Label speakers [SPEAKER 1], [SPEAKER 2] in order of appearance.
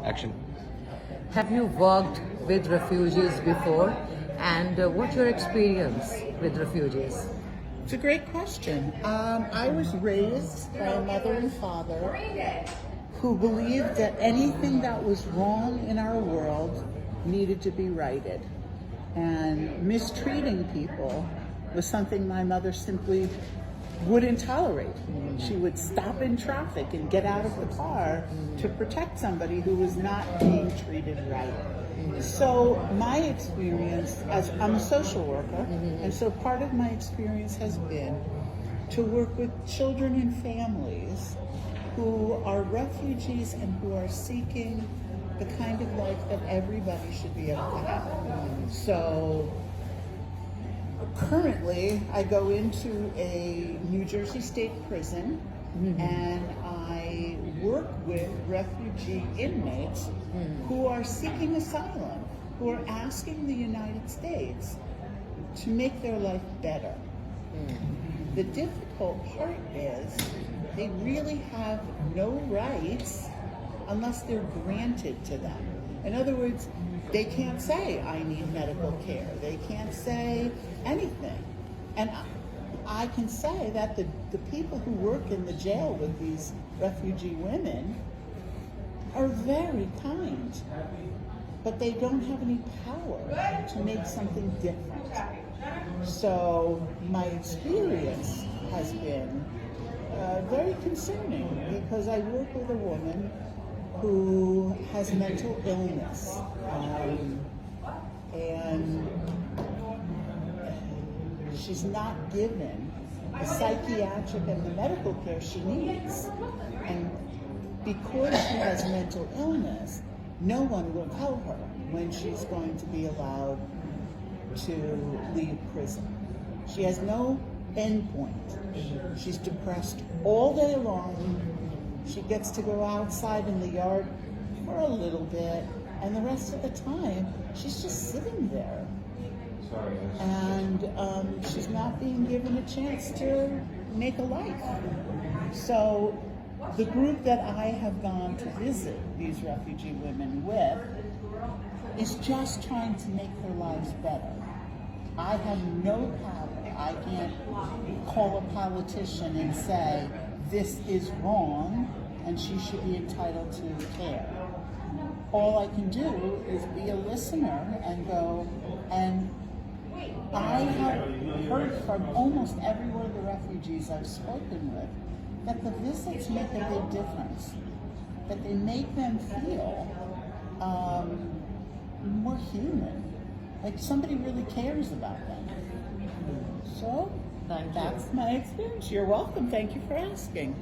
[SPEAKER 1] Action.
[SPEAKER 2] Have you worked with refugees before? And what's your experience with refugees?
[SPEAKER 3] It's a great question. I was raised by a mother and father who believed that anything that was wrong in our world needed to be righted. And mistreating people was something my mother simply wouldn't tolerate. She would stop in traffic and get out of the car to protect somebody who was not being treated right. So my experience, as I'm a social worker, and so part of my experience has been to work with children and families who are refugees and who are seeking the kind of life that everybody should be able to have. So currently, I go into a New Jersey state prison and I work with refugee inmates who are seeking asylum, who are asking the United States to make their life better. The difficult part is they really have no rights unless they're granted to them. In other words, they can't say, I need medical care. They can't say anything. And I can say that the people who work in the jail with these refugee women are very kind, but they don't have any power to make something different. So my experience has been very concerning because I work with a woman who has mental illness, and she's not given the psychiatric and the medical care she needs. And because she has mental illness, no one will tell her when she's going to be allowed to leave prison. She has no end point. She's depressed all day long. She gets to go outside in the yard for a little bit, and the rest of the time, she's just sitting there. And she's not being given a chance to make a life. So the group that I have gone to visit these refugee women with is just trying to make their lives better. I have no power. I can't call a politician and say, this is wrong and she should be entitled to care. All I can do is be a listener and go, and I have heard from almost every one of the refugees I've spoken with that the visits make a big difference, that they make them feel more human, like somebody really cares about them. So that's my experience. You're welcome. Thank you for asking.